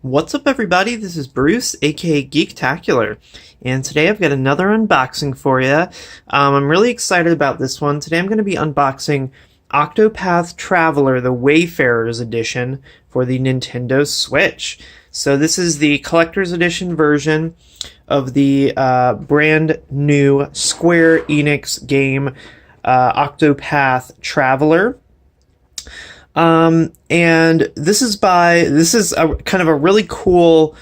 What's up, everybody? This is Bruce, aka Geektacular, and today I've got another unboxing for you. I'm really excited about this one. Today I'm going to be unboxing Octopath Traveler, the Wayfarer's edition for the Nintendo Switch. So this is the collector's edition version of the brand new Square Enix game, Octopath Traveler. And this is kind of a really cool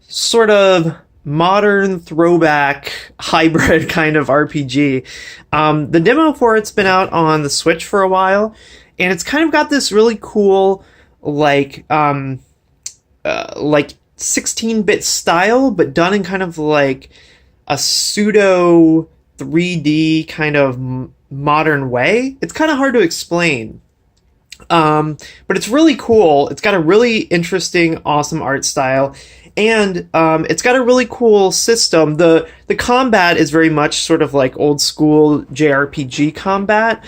sort of modern throwback hybrid kind of RPG. The demo for it's been out on the Switch for a while, and it's kind of got this really cool like 16-bit style, but done in kind of like a pseudo 3D kind of modern way. It's kind of hard to explain. But it's really cool. It's got a really interesting, awesome art style, and it's got a really cool system. The combat is very much sort of like old school JRPG combat,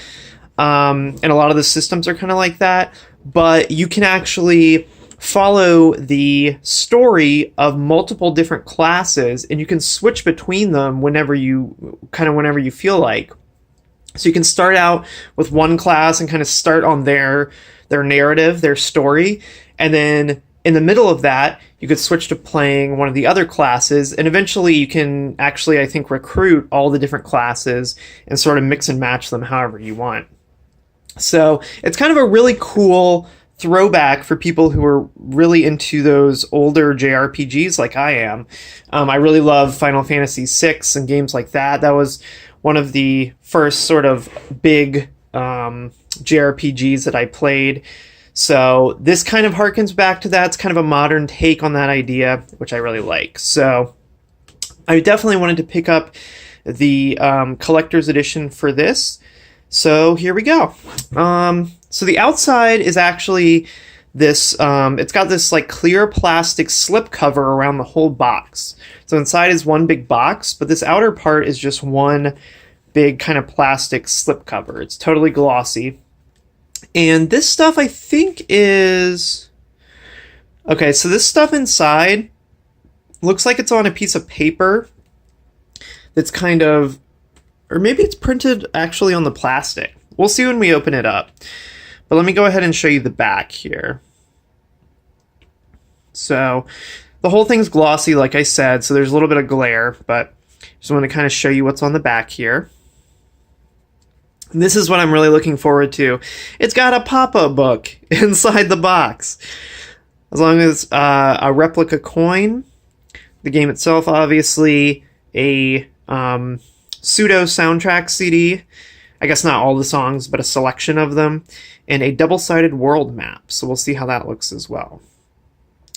and a lot of the systems are kind of like that. But you can actually follow the story of multiple different classes, and you can switch between them whenever you feel like. So you can start out with one class and kind of start on their narrative, their story, and then in the middle of that, you could switch to playing one of the other classes, and eventually you can actually, I think, recruit all the different classes and sort of mix and match them however you want. So it's kind of a really cool throwback for people who are really into those older JRPGs like I am. I really love Final Fantasy VI and games like that. That was one of the first sort of big JRPGs that I played. So this kind of harkens back to that. It's kind of a modern take on that idea, which I really like. So I definitely wanted to pick up the collector's edition for this. So here we go. So the outside is actually this, it's got this like clear plastic slip cover around the whole box. So inside is one big box, but this outer part is just one big kind of plastic slip cover. It's totally glossy. And this stuff I think is... Okay, so this stuff inside looks like it's on a piece of paper that's kind of... Or maybe it's printed actually on the plastic. We'll see when we open it up. But let me go ahead and show you the back here. So the whole thing's glossy, like I said, so there's a little bit of glare, but just want to kind of show you what's on the back here. And this is what I'm really looking forward to. It's got a pop-up book inside the box. As long as a replica coin. The game itself, obviously, a pseudo soundtrack CD. I guess not all the songs, but a selection of them. And a double-sided world map. So we'll see how that looks as well.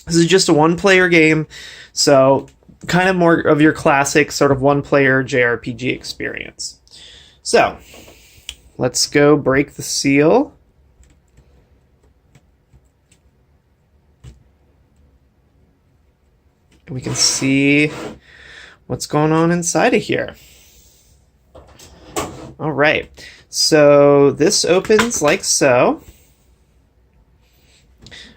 This is just a one-player game, so kind of more of your classic sort of one-player JRPG experience. So, let's go break the seal. And we can see what's going on inside of here. All right, so this opens like so.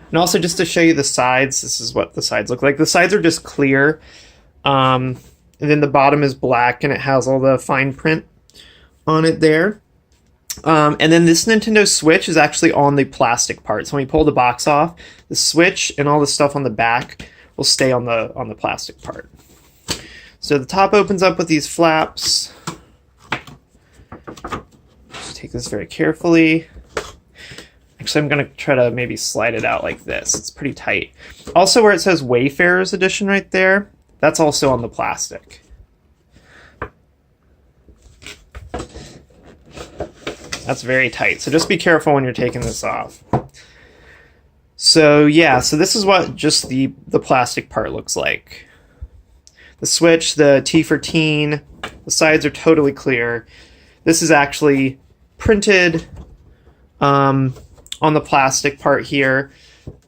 And also, just to show you the sides, this is what the sides look like. The sides are just clear, and then the bottom is black, and it has all the fine print on it there. And then this Nintendo Switch is actually on the plastic part. So when we pull the box off, the Switch and all the stuff on the back will stay on the plastic part. So the top opens up with these flaps. Just take this very carefully. Actually, I'm going to try to maybe slide it out like this. It's pretty tight. Also, where it says Wayfarer's Edition right there, that's also on the plastic. That's very tight, so just be careful when you're taking this off. So yeah, so this is what just the plastic part looks like. The Switch, the T for Teen, the sides are totally clear. This is actually printed on the plastic part here,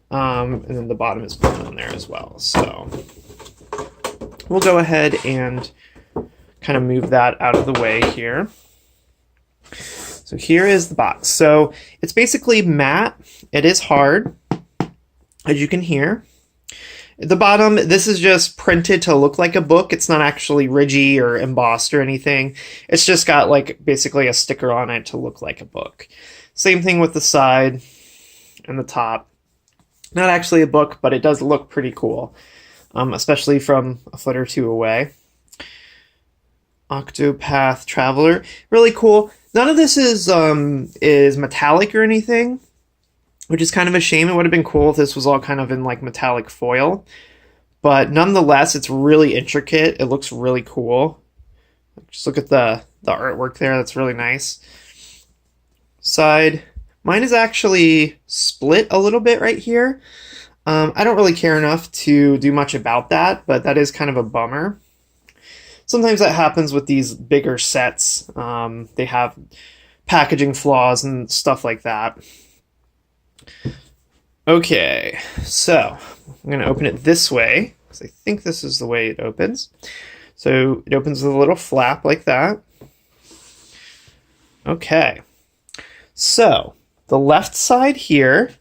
and then the bottom is printed on there as well. So we'll go ahead and kind of move that out of the way here. So here is the box. So it's basically matte. It is hard, as you can hear. At the bottom, this is just printed to look like a book. It's not actually rigid or embossed or anything. It's just got like basically a sticker on it to look like a book. Same thing with the side and the top. Not actually a book, but it does look pretty cool, especially from a foot or two away. Octopath Traveler, really cool. None of this is metallic or anything, which is kind of a shame. It would have been cool if this was all kind of in like metallic foil, but nonetheless, it's really intricate. It looks really cool. Just look at the artwork there. That's really nice. Side. Mine is actually split a little bit right here. I don't really care enough to do much about that, but that is kind of a bummer. Sometimes that happens with these bigger sets. They have packaging flaws and stuff like that. Okay, so I'm going to open it this way, because I think this is the way it opens. So it opens with a little flap like that. Okay, so the left side here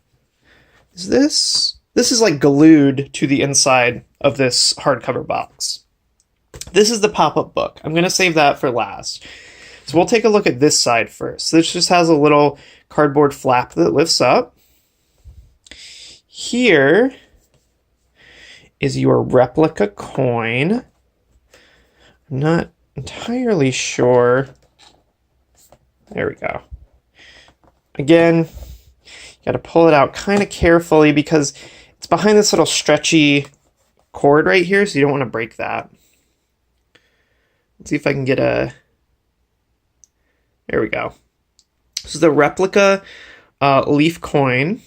is this. This is like glued to the inside of this hardcover box. This is the pop-up book. I'm going to save that for last. So we'll take a look at this side first. This just has a little cardboard flap that lifts up. Here is your replica coin. I'm not entirely sure. There we go. Again, you got to pull it out kind of carefully because it's behind this little stretchy cord right here, so you don't want to break that. Let's see if I can get a... There we go. This is the replica leaf coin.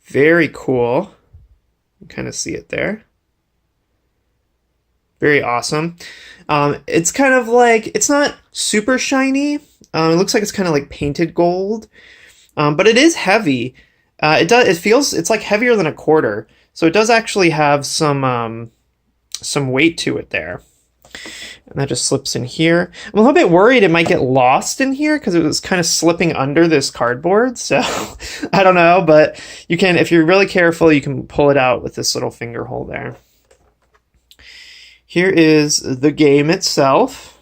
Very cool. You can kind of see it there. Very awesome. It's kind of like, it's not super shiny. It looks like it's kind of like painted gold. But it is heavy. It feels, it's like heavier than a quarter. So it does actually have some weight to it there. And that just slips in here. I'm a little bit worried it might get lost in here because it was kind of slipping under this cardboard. So I don't know, but you can, if you're really careful, you can pull it out with this little finger hole there. Here is the game itself.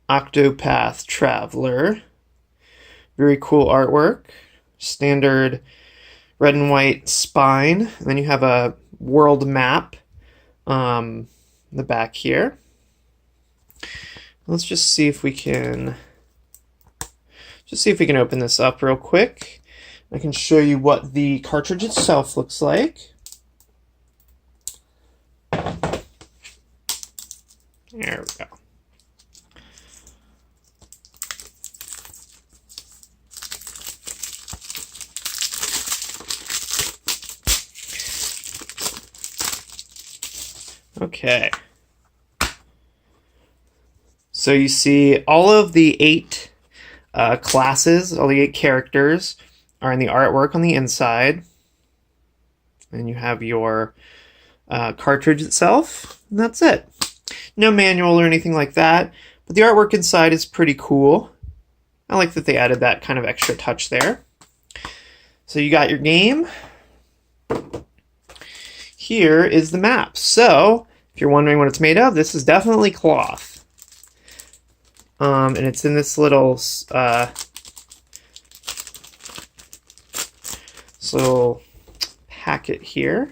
Octopath Traveler. Very cool artwork. Standard red and white spine. And then you have a world map in the back here. Let's just see if we can open this up real quick. I can show you what the cartridge itself looks like. There we go. Okay. So you see all of the 8 classes, all the 8 characters are in the artwork on the inside. And you have your cartridge itself, and that's it. No manual or anything like that, but the artwork inside is pretty cool. I like that they added that kind of extra touch there. So you got your game. Here is the map. So, if you're wondering what it's made of, this is definitely cloth. And it's in this little packet here.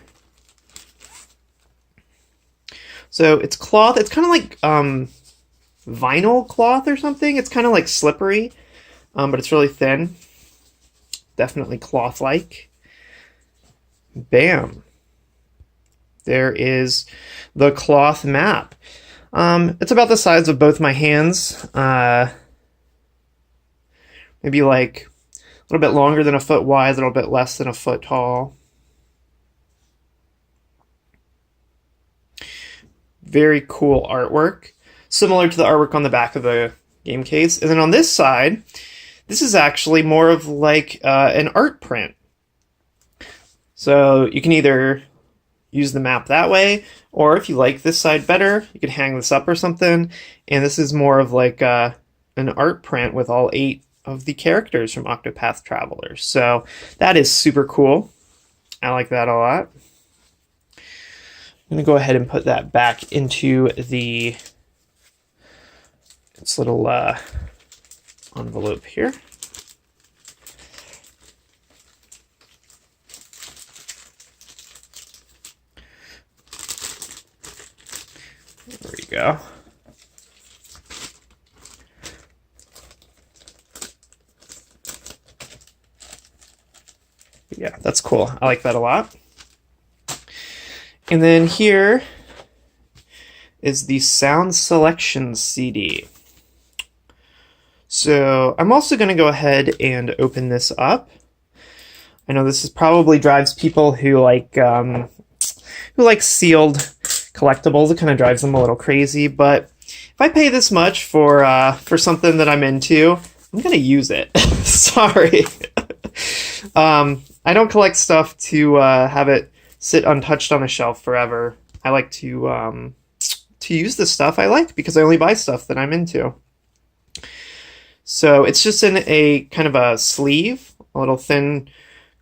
So it's cloth. It's kind of like vinyl cloth or something. It's kind of like slippery, but it's really thin. Definitely cloth-like. Bam. There is the cloth map. It's about the size of both my hands. Maybe like a little bit longer than a foot wide, a little bit less than a foot tall. Very cool artwork. Similar to the artwork on the back of the game case. And then on this side, this is actually more of like an art print. So you can either use the map that way, or if you like this side better, you could hang this up or something. And this is more of like an art print with all 8 of the characters from Octopath Travelers. So that is super cool. I like that a lot. I'm going to go ahead and put that back into its little envelope here. There we go. Yeah, that's cool. I like that a lot. And then here is the sound selection CD. So I'm also going to go ahead and open this up. I know this is probably drives people who like sealed collectibles. It kind of drives them a little crazy, but if I pay this much for something that I'm into, I'm going to use it. Sorry. I don't collect stuff to have it sit untouched on a shelf forever. I like to use the stuff I like because I only buy stuff that I'm into. So it's just in a kind of a sleeve, a little thin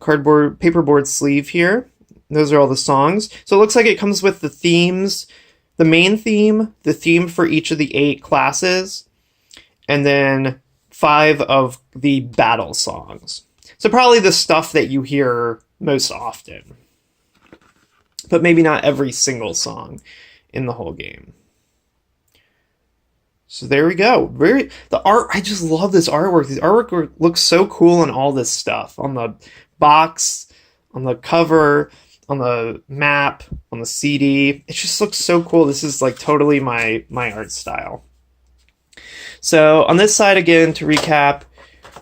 paperboard sleeve here. Those are all the songs. So it looks like it comes with the themes, the main theme, the theme for each of the 8 classes, and then 5 of the battle songs. So probably the stuff that you hear most often, but maybe not every single song in the whole game. So there we go. The art, I just love this artwork. This artwork looks so cool on all this stuff. On the box, on the cover, on the map, on the CD. It just looks so cool. This is like totally my art style. So on this side again, to recap,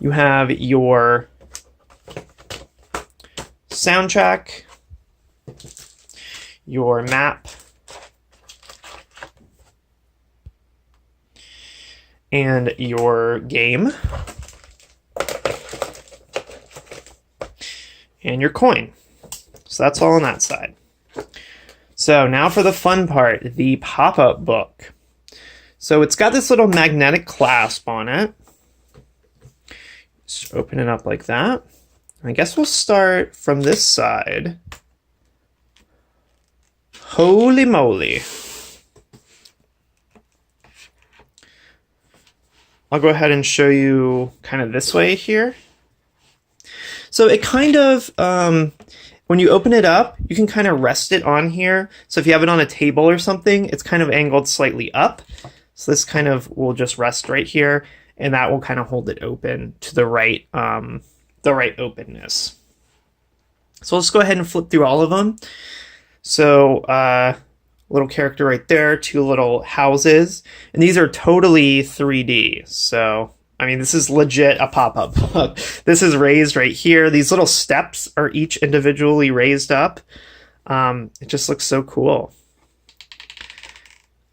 you have your soundtrack, your map, and your game, and your coin. So that's all on that side. So now for the fun part, the pop-up book. So it's got this little magnetic clasp on it. Just open it up like that. I guess we'll start from this side. Holy moly. I'll go ahead and show you kind of this way here. So it kind of, when you open it up, you can kind of rest it on here. So if you have it on a table or something, it's kind of angled slightly up. So this kind of will just rest right here, and that will kind of hold it open to the right openness. So let's go ahead and flip through all of them. So little character right there, 2 little houses, and these are totally 3D. So I mean, this is legit a pop-up book. This is raised right here. These little steps are each individually raised up. It just looks so cool.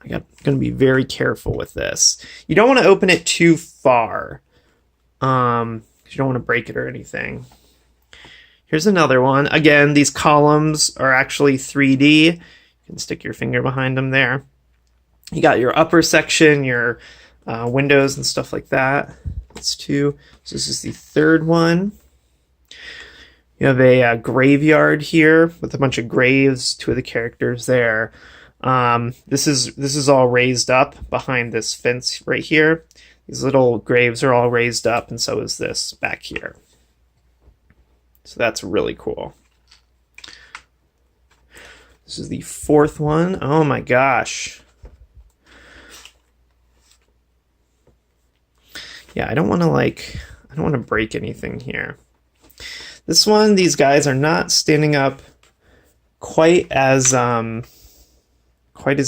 I'm going to be very careful with this. You don't want to open it too far, because you don't want to break it or anything. Here's another one. Again, these columns are actually 3D. You can stick your finger behind them there. You got your upper section, your windows and stuff like that. That's 2. So this is the 3rd one. You have a graveyard here with a bunch of graves, 2 of the characters there. This is all raised up behind this fence right here. These little graves are all raised up, and so is this back here. So that's really cool. This is the 4th one. Oh my gosh. Yeah, I don't want to break anything here. This one, these guys are not standing up quite as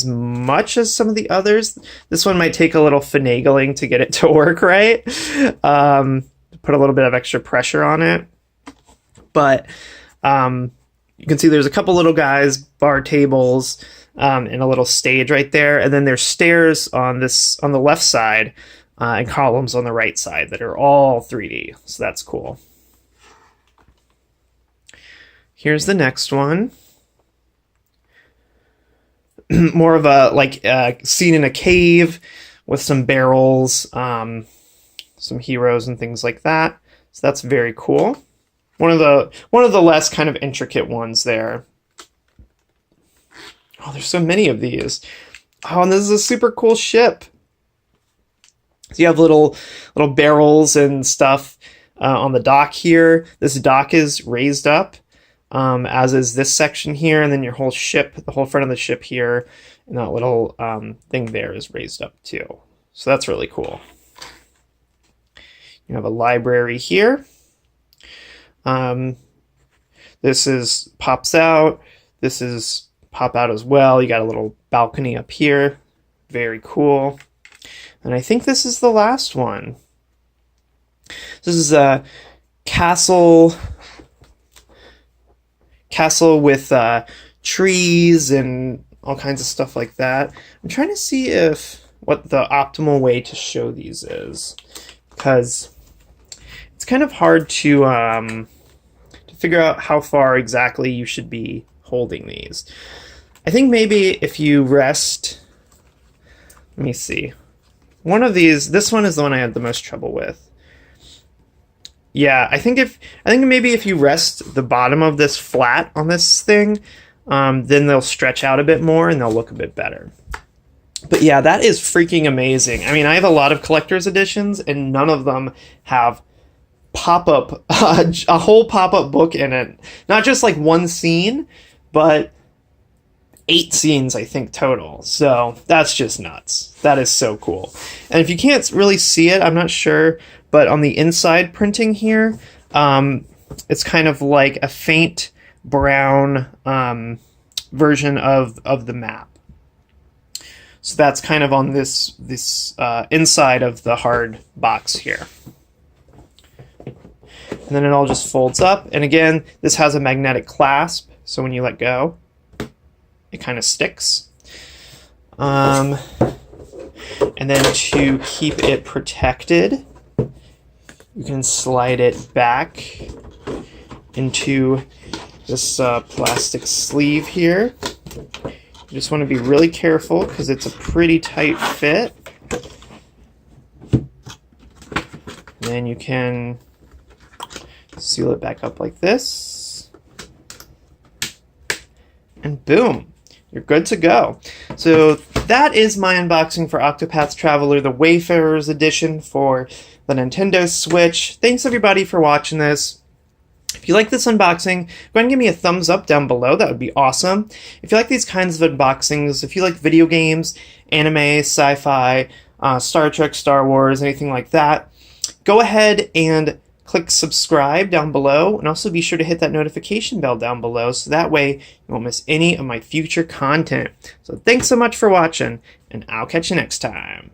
much as some of the others. This one might take a little finagling to get it to work right. Put a little bit of extra pressure on it. But you can see there's a couple little guys, bar tables, and a little stage right there. And then there's stairs on the left side, and columns on the right side that are all 3D. So that's cool. Here's the next one. More of a scene in a cave with some barrels. some heroes and things like that. So that's very cool. One of the less kind of intricate ones there. Oh, there's so many of these. Oh, and this is a super cool ship. So you have little barrels and stuff on the dock here. This dock is raised up, as is this section here, and then your whole ship, the whole front of the ship here, and that little thing there is raised up too. So that's really cool. You have a library here. This is pops out. This is pop out as well. You got a little balcony up here. Very cool. And I think this is the last one. This is a castle with trees and all kinds of stuff like that. I'm trying to see what the optimal way to show these is, because it's kind of hard to figure out how far exactly you should be holding these. I think maybe if you rest, let me see. One of these, this one is the one I had the most trouble with. Yeah, I think maybe if you rest the bottom of this flat on this thing, then they'll stretch out a bit more and they'll look a bit better. But yeah, that is freaking amazing. I mean, I have a lot of collector's editions and none of them have pop-up, a whole pop-up book in it. Not just like one scene, but 8 scenes, I think, total. So that's just nuts. That is so cool. And if you can't really see it, I'm not sure, but on the inside printing here, it's kind of like a faint brown version of the map. So that's kind of on this inside of the hard box here. And then it all just folds up. And again, this has a magnetic clasp, so when you let go, it kind of sticks. And then to keep it protected, you can slide it back into this plastic sleeve here. You just want to be really careful because it's a pretty tight fit. Then you can seal it back up like this. And boom, you're good to go. So that is my unboxing for Octopath Traveler, the Wayfarer's edition for the Nintendo Switch. Thanks everybody for watching this. If you like this unboxing, go ahead and give me a thumbs up down below. That would be awesome. If you like these kinds of unboxings, if you like video games, anime, sci-fi, Star Trek, Star Wars, anything like that, go ahead and click subscribe down below, and also be sure to hit that notification bell down below so that way you won't miss any of my future content. So thanks so much for watching, and I'll catch you next time.